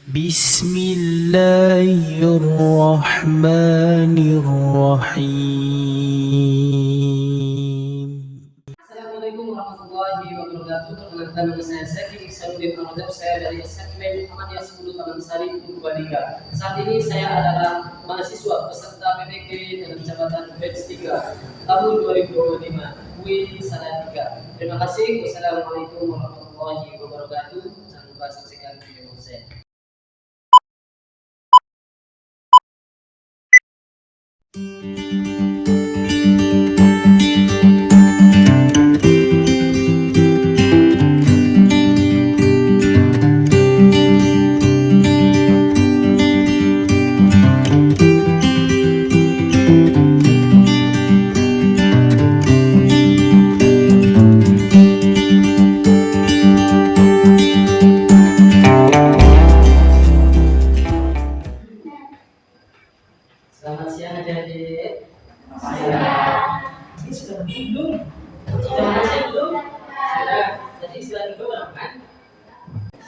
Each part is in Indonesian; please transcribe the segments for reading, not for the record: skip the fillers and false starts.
Bismillahirrahmanirrahim. Assalamualaikum warahmatullahi wabarakatuh. Perkenalkan nama saya Zaki Iksanuddin Al-Rajab. Saya dari SMP Muhammadiyah 10 Taman Sari Purbalingga. Saat ini saya adalah mahasiswa peserta PPK dalam jabatan batch 3 tahun 2025 UI Salatiga. Terima kasih. Wassalamualaikum warahmatullahi wabarakatuh. Jangan lupa saksikan video saya. Selamat siang adik-adik. Ini sudah belum? Sudah masih belum? Sudah. Jadi istilah dulu kan?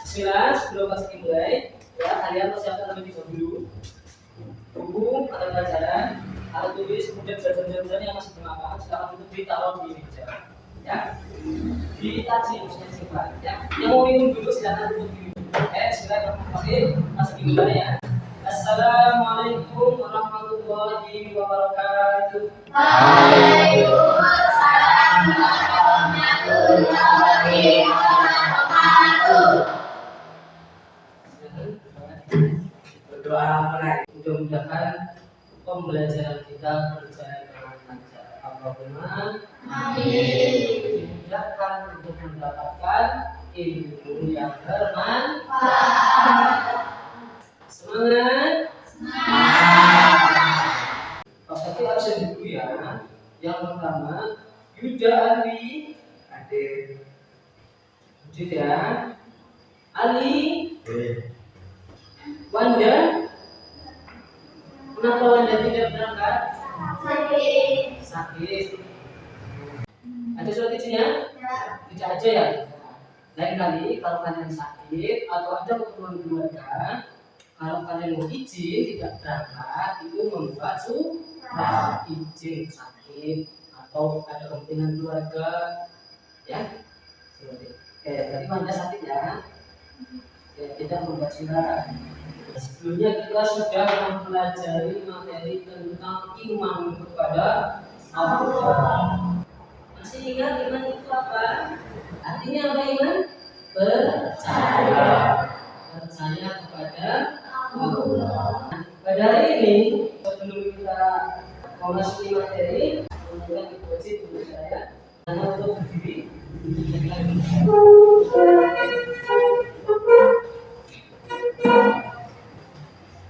Bismillah, sebelum kita mulai, ya kalian persiapkan terlebih dahulu buku atau pelajaran, alat tulis, kemudian jawaban-jawaban yang masih bermanfaat silakan untuk ditaruh di meja. Ya, ditaji maksudnya simpan. Ya, yang mau minum dulu silakan untuk minum. Bismillahirrahmanirrahim. Masuk dimulai ya. Assalamualaikum warahmatullahi wabarakatuh. Waalaikumsalam warahmatullahi wabarakatuh. Berdoa mulai. Mudah-mudahan pembelajaran kita berjalan dengan lancar. Allahumma Amin. dimudahkan untuk mendapatkan ilmu yang bermanfaat. Semangat. Pasti harus dulu ya. Yang pertama, Yuda Ali hadir. Wujud ya. Ali. Wanda. Kenapa Wanda tidak berangkat? Sakit. Ada surat izinnya? Tidak aja ya. Lain kali kalau kalian sakit atau ada keperluan keluarga, kalau kalian mau izin tidak berangkat itu membuat surat izin sakit atau ada kepentingan keluarga, ya. Seperti tadi Wanda sakit ya, tidak membuat surat. Sebelumnya kita sudah mempelajari materi tentang iman kepada Allah. Masih ingat iman itu apa? Artinya apa iman? Percaya kepada Allah. Pada hari ini sebelum kita memasuki materi, kemudian kita wajib dulu saya hanya untuk berdiri.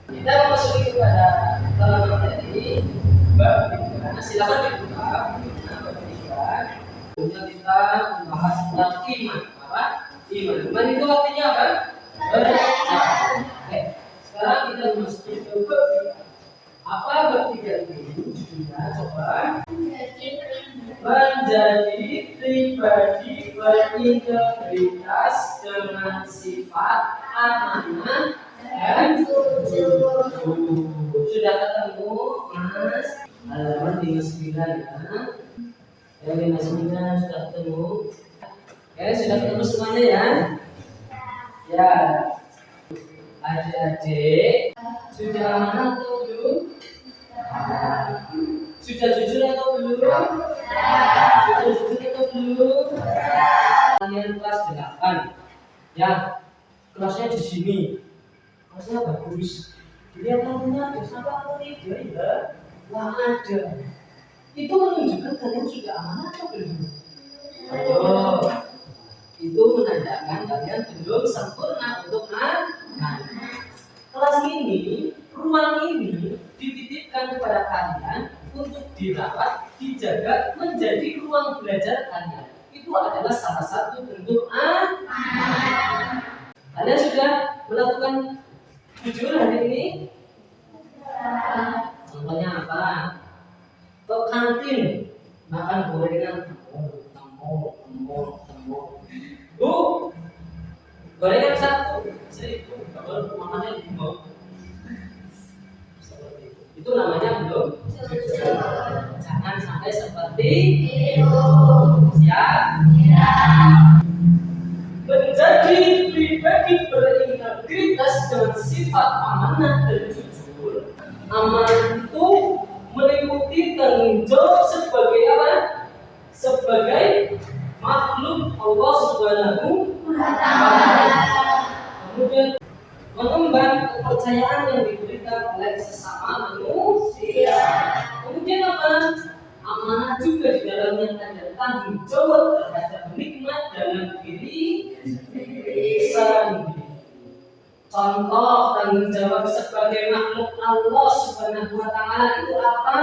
Kita memasuki kepada materi bab 3. Silakan dibuka bab 3. Kemudian kita membahas tentang iman. Apa? Iman itu artinya apa? Percaya. Oke. Sekarang kita memasuki ke bab 3. Apa bab 3 ini? Judulnya coba menjadi pribadi berintegritas dengan sifat amanah dan jujur. Sudah ketemu Mas? Halaman 59 ya. 59 sudah ketemu. Sudah ketemu semuanya ya? Ya. Adik-adik sudah amanah atau belum? Sudah jujur atau belum? Sudah jujur atau belum? Kalian kelas 8 ya, kelasnya di sini. Kelasnya bagus. Lihat lampunya ada sama atau tidak ya? Wah ada. Itu menunjukkan kalian sudah amanah atau belum? Ayo. Itu menandakan kalian belum sempurna untuk amanah. Kelas ini, ruang ini dititipkan kepada kalian untuk dirawat, dijaga, menjadi ruang belajar kalian. Itu adalah salah satu bentuk amanah. Kalian sudah melakukan jujur hari ini? Contohnya apa? Ke kantin makan gorengan, temu. Bu, gorengan 1.000. baru makannya bingung. Seperti itu. Itu namanya belum jujur. Jangan sampai seperti itu. Siap? Menjadi pribadi berintegritas dengan sifat amanah dan jujur. Amanah itu meliputi tanggung jawab sebagai apa? Sebagai makhluk Allah Subhanahu wa Ta'ala. Kemudian mengemban kepercayaan yang diberikan oleh sesama manusia. Kemudian apa? Amanah juga di dalamnya ada tanggung jawab terhadap nikmat dalam diri sendiri. Contoh tanggung jawab sebagai makhluk Allah Subhanahu wa Ta'ala itu apa?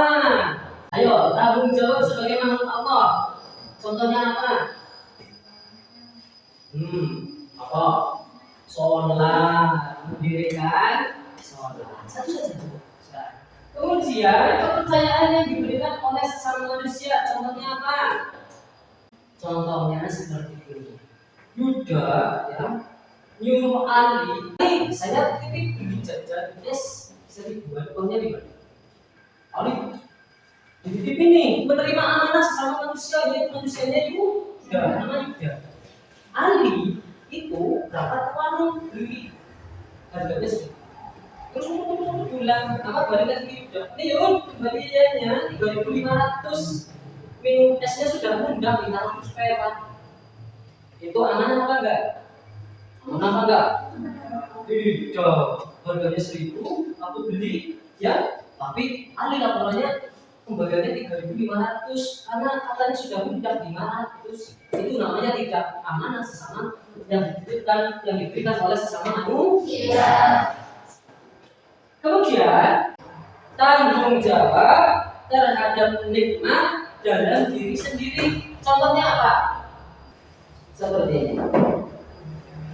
Ayo, tanggung jawab sebagai makhluk Allah. Contohnya apa? Apa? Sholat, mendirikan sholat. Satu saja. Kemudian kepercayaan yang diberikan oleh sesama manusia, contohnya apa? Contohnya seperti ini. Yuda ya nyuruh Ali, saya titip beli jajan es, bisa dibuat uangnya di mana? Ali dititip ini menerima amanah sesama manusia, yaitu manusianya Yuda, namanya Yuda. Ali itu berangkat ke warung beli harganya segitu. Terus bulan apa balik lagi Yuda. Ini yuk kembaliannya 3.500. Minum esnya sudah mudah 500 perak. Itu amanah apa enggak? Amanah apa enggak? Tidak. Harganya 1.000, aku beli ya. Tapi Ali laporannya kembaliannya 3.500 karena katanya sudah mudah 500. Itu namanya tidak amanah sesama yang diberikan oleh sesama manusia. Kemudian tanggung jawab terhadap nikmat dalam diri sendiri. Contohnya apa? Seperti ini.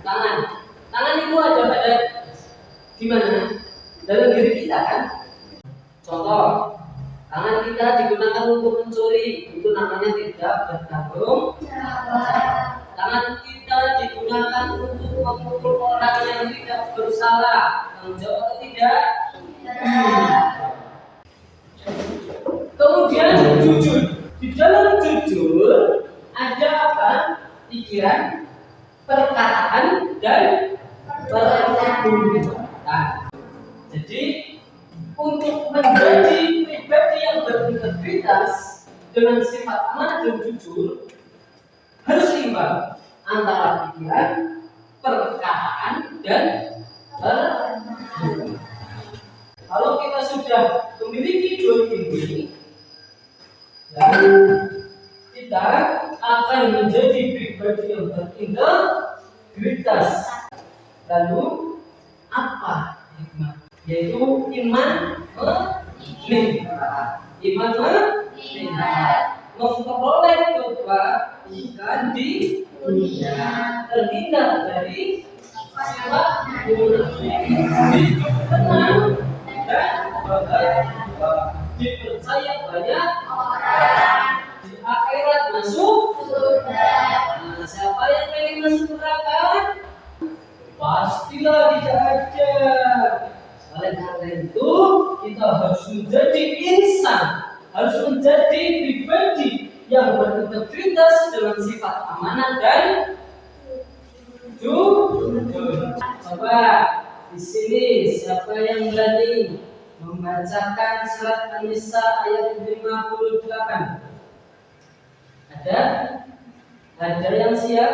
Tangan itu ada pada di mana? Dalam diri kita kan? Contoh, tangan kita digunakan untuk mencuri, itu namanya tidak bertanggung jawab. Tangan kita digunakan untuk memukul orang yang tidak bersalah, tanggung jawab atau tidak? Kemudian jujur. Di dalam jujur ada apa? Pikiran, perkataan, dan perbuatan. Jadi untuk menjadi pribadi yang berintegritas dengan sifat amanah dan jujur harus seimbang antara pikiran, perkataan, dan perbuatan. Kalau kita sudah memiliki dua ini, kita akan menjadi pribadi yang berintegritas. Lalu apa hikmah? Yaitu iman memperoleh kebaikan di dunia, terhindar dari sifat hidup tenang dan bahagia, dipercaya banyak orang, di akhirat masuk surga. Nah, siapa yang pengen masuk neraka? Pastilah tidak ada. Oleh karena itu kita harus menjadi insan, harus menjadi pribadi yang berintegritas dengan sifat amanah dan jujur. Coba di sini siapa yang berani membacakan surat An-Nisa ayat 58? Ada? Ada yang siap?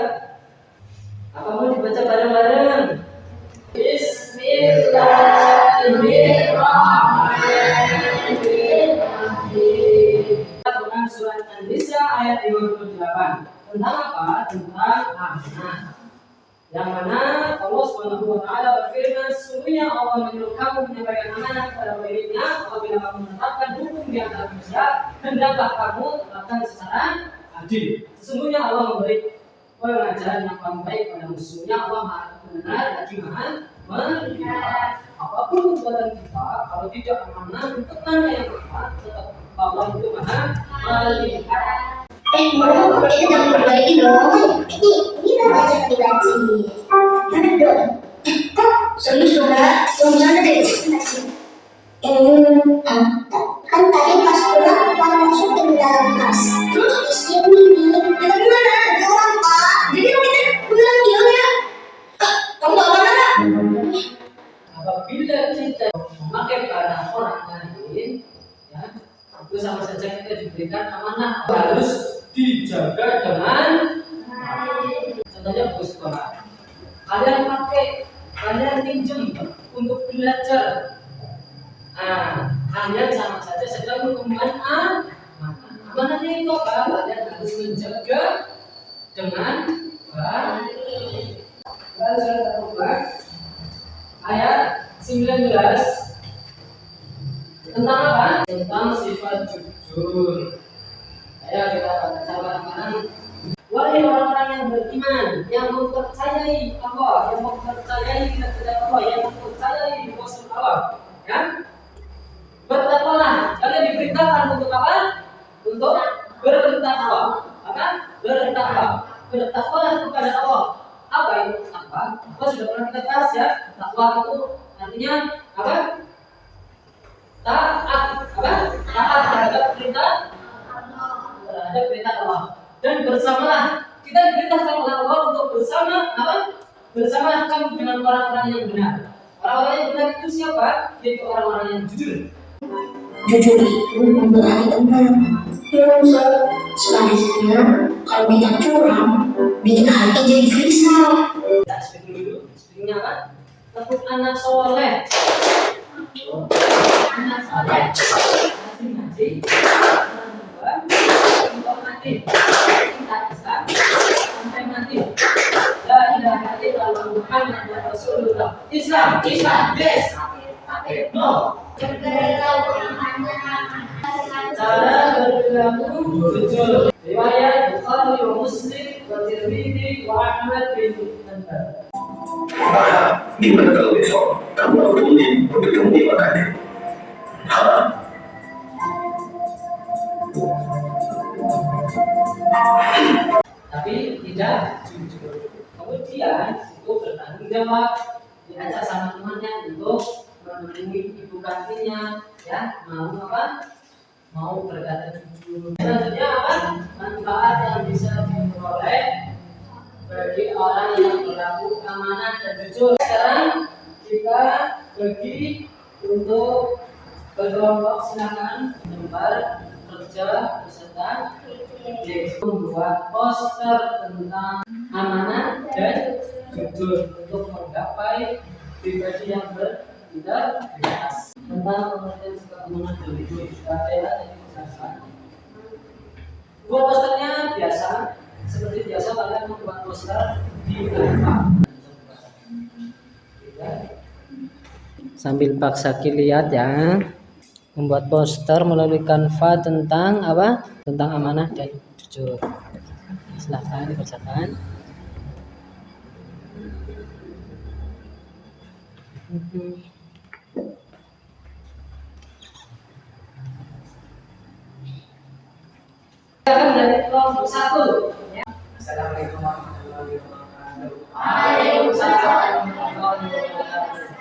Apa mau dibaca bareng-bareng? Bismillahirrahmanirrahim. Quran surat An-Nisa ayat 58. Tentang apa? Tentang amanah. Yang mana Allah Subhanahu wa Ta'ala berfirman, sesungguhnya Allah menyuruh kamu menyampaikan amanah kepada pemiliknya. Apabila kamu menetapkan hukum di antara manusia, hendaklah kamu tetapkan secara adil. Sesungguhnya Allah memberi pengajaran yang paling baik pada musuhnya. Allah Maha Benar lagi Maha Melihat. Apapun perbuatan kita, kalau tidak amanah untuk tanda yang tepat, tetap Allah itu Maha Melihat. Bro, kita jangan berbagi dong. Ini kita baca pribadi. Jangan dong. Kok Serius saudara, yang sana deh. Kan tadi pas pulang kita masukin ke dalam tas. Terus di sini kita gimana? Di orang pak. Jadi kita bilang dia kamu gak mana? Apabila kita memakai pada orang lain, ya, itu sama saja kita diberikan amanah harus dijaga dengan contohnya buku sekolah. Kalian pakai, kalian pinjam untuk belajar. Kalian sama saja sedang mengumumkan amanahnya itu apa? Kalian harus menjaga dengan baik. Lalu saya coba ayat 19 tentang apa? Tentang sifat jujur. Ayo kita baca bareng-bareng. Wahai orang-orang yang beriman, yang mempercayai Allah, yang mempercayai kepada Allah, yang mempercayai Rasul Allah, ya. Bertakwalah. Kalian diperintahkan untuk apa? Untuk bertakwa. Apa? Bertakwa. Bertakwalah kepada Allah. Apa itu takwa? Apa sudah pernah kita bahas ya? Takwa itu artinya apa? Taat. Apa? Taat terhadap perintah Allah. Dan bersamalah. Kita diperintahkan oleh Allah untuk bersama apa? Bersama kamu dengan orang-orang yang benar. Orang-orang yang benar itu siapa? Yaitu orang-orang yang jujur. Jujur itu berarti tenang. Sebaliknya, kalau kita curang, bikin hati jadi gelisah. Kita speak dulu. Speakingnya apa? Tekuk anak soleh. Anak soleh. Ngaji. Untuk mati. Kita bisa sampai mati. La ilaha illallah Muhammadur Rasulullah. Islam, yes. No. Cara berperilaku jujur. Riwayat Bukhari wa Muslim wa Tirmidzi wa Ahmad bin Hanbal. Gimana kalau besok kamu hubungin untuk ketemu makannya? Tapi tidak jujur. Kemudian itu bertanggung jawab, diajak sama temannya untuk menemui ibu kandungnya, ya, mau apa? Mau berkata jujur. Selanjutnya apa? Manfaat yang bisa diperoleh bagi orang yang berlaku amanah dan jujur. Sekarang kita pergi untuk berkelompok, silakan lembar kerja beserta membuat poster tentang amanah dan jujur untuk menggapai pribadi yang berintegritas. Tentang pengertian sikap amanah dan jujur saya tadi menjelaskan. Buat posternya biasa, seperti biasa kalian membuat poster di Canva. Sambil Pak Saki lihat ya, membuat poster melalui Canva tentang apa? Tentang amanah dan jujur. Silahkan dibacakan. Silakan dari kelompok 1. Assalamualaikum warahmatullahi wabarakatuh. Waalaikumsalam warahmatullahi wabarakatuh.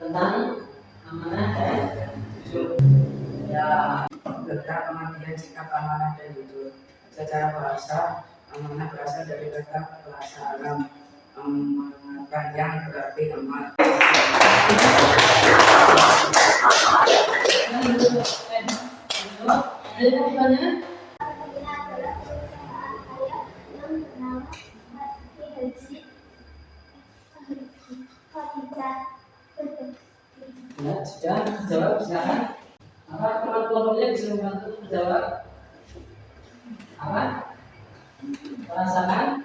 Tentang amanah dan jujur. Ya, tentang pengertian sikap amanah dan jujur. Secara bahasa, amanah berasal dari kata bahasa Arab yang berarti amat. Ya, sudah jawab silakan. Apa kelompoknya bisa membantu menjawab? Apa? Merasakan?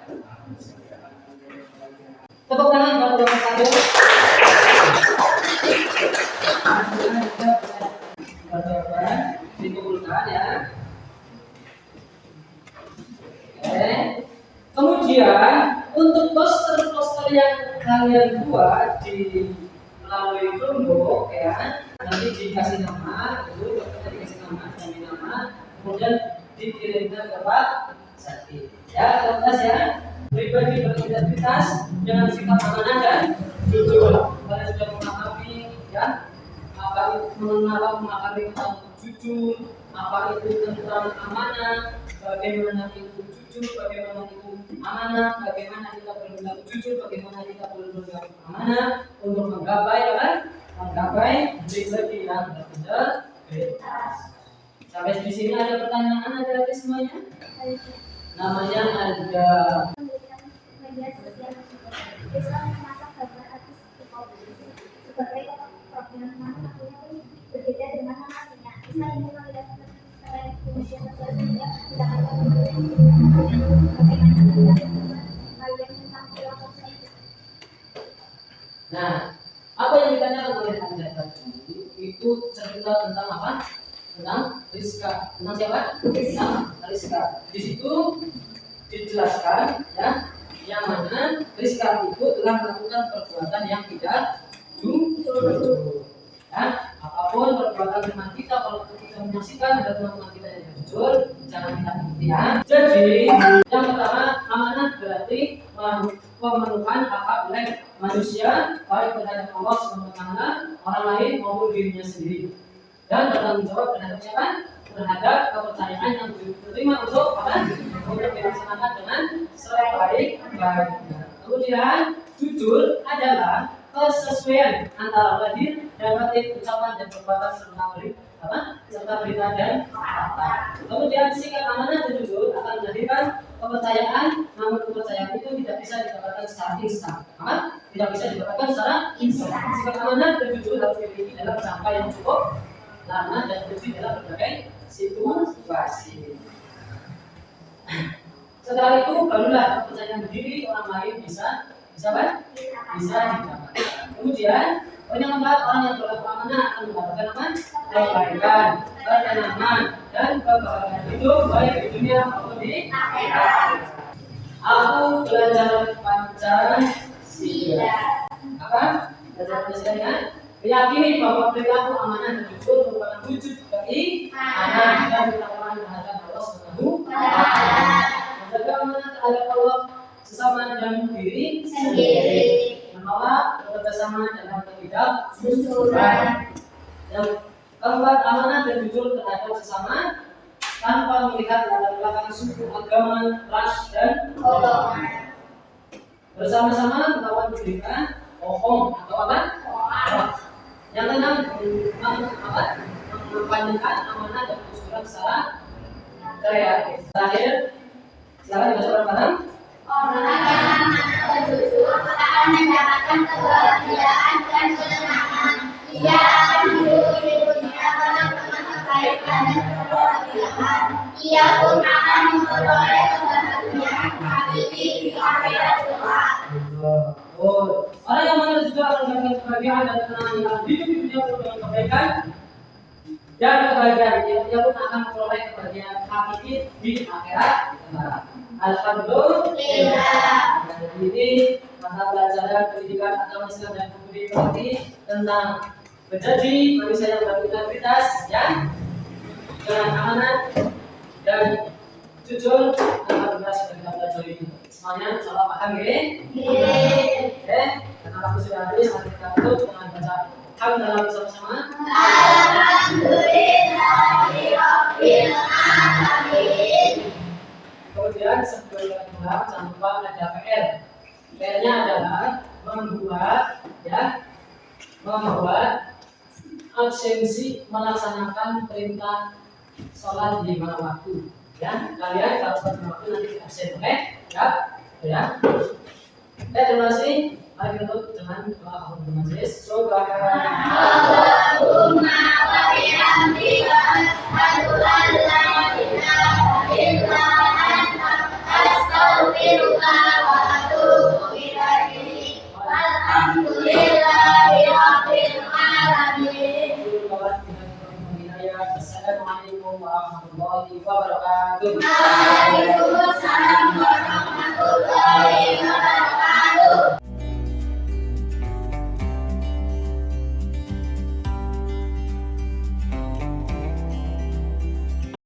Tepuk tangan buat kelompok 1. Jawaban dikumpulkan ya. Oke. Kemudian untuk poster-poster yang kalian buat di melalui Chromebook ya, nanti dikasih nama, itu dokternya dikasih nama, dikasih nama, kemudian dikirimkan ke Pak Sakti. Ya, terima kasih ya. pribadi berintegritas dengan sikap amanah dan jujur. Kalian sudah memahami ya apa itu memahami tentang jujur, apa itu tentang amanah, bagaimana itu jujur, bagaimana itu amanah, bagaimana kita berlaku jujur, bagaimana kita berlaku amanah untuk menggapai pribadi yang berintegritas. Sampai di sini ada pertanyaan ada semuanya? Namanya ada media sosial bisa memasak gambar artis sebagai program mana berbeda dengan aslinya. Bisa ini melihat di media sosial sehingga mendapatkan bagaimana kalian tentang filosofi itu. Nah, apa yang ditanyakan oleh Anda tadi itu cerita tentang apa? Tentang Rizka. Tentang siapa? Rizka. Di situ dijelaskan ya, yang mana Rizka itu telah melakukan perbuatan yang tidak jujur. Ya, apapun perbuatan teman kita, kalau kita menyaksikan ada teman-teman kita yang tidak jujur, jangan kita ikuti ya. Jadi, yang pertama, amanah berarti memenuhkan hak-hak milik manusia baik terhadap Allah SWT, orang lain maupun dirinya sendiri, dan bertanggung jawab terhadap siapa? Terhadap kepercayaan yang diterima untuk apa? Untuk dilaksanakan dengan sebaik-baiknya. Kemudian jujur adalah kesesuaian antara lahir dan batin, ucapan dan perbuatan serta berita dan fakta. Kemudian sikap amanah dan jujur akan melahirkan kepercayaan, namun kepercayaan itu tidak bisa didapatkan secara instan. Tidak bisa didapatkan secara instan. Sikap amanah dan jujur harus dimiliki dalam jangka yang cukup lama dan teruji dalam berbagai situasi. Setelah itu barulah kepercayaan diri orang lain bisa didapatkan. Kemudian yang keempat, orang yang berlaku amanah akan mendapatkan apa? Kebaikan, ketenangan, dan kebahagiaan hidup baik di dunia maupun di akhirat. Aku belajar Pancasila. Apa? Belajar Pancasila. Meyakini bahwa perilaku amanah dan jujur merupakan wujud keimanan dan ketakwaan terhadap Allah Subhanahu wa Ta'ala. Menjaga amanah terhadap Allah sesama dan diri sendiri. Menolak bekerjasama dalam ketidakjujuran. Yang keempat, amanah dan jujur terhadap sesama tanpa melihat latar belakang suku, agama, ras, dan golongan. Bersama-sama melawan kebaikan, bohong atau apa? Yang keenam, memperpanjangkan amanah dan kejujuran secara kreatif. Terakhir, silakan dibaca bareng-bareng. Orang yang amanah dan jujur akan mendapatkan kebahagiaan dan ketenangan. Ia akan hidup di dunia dengan kebaikan dan kebahagiaan. Ia pun akan memperoleh kebahagiaan hakiki di akhirat kelak. Orang yang amanah dan jujur akan mendapatkan kebahagiaan dan ketenangan. Ia akan hidup di dunia dengan kebaikan dan kebahagiaan. Ia pun akan memperoleh kebahagiaan hakiki di akhirat kelak. Alhamdulillah. Dan ini mata pelajaran pendidikan agama Islam dan budaya tentang menjadi manusia yang berintegritas, ya, dengan amanah dan jujur. Alhamdulillah sudah kita pelajari semuanya. Insyaallah paham ya? Oke. Karena waktu sudah habis, mari kita tutup dengan baca hamdalah bersama-sama. Alhamdulillahirabbil alamin. Kemudian sebelum kita pulang, jangan lupa ada PR. PR-nya adalah membuat absensi melaksanakan perintah sholat di lima waktu. Ya, kalian kalau sholat lima waktu nanti absen, oke? Ya. Terima kasih. Mari kita tutup dengan doa kafaratul majelis. Allahumma wa bihamdika asyhadu an la ilaha illa anta astaghfiruka wa atubu ilaik. Alhamdulillahirabbil alamin. Assalamualaikum warahmatullahi wabarakatuh.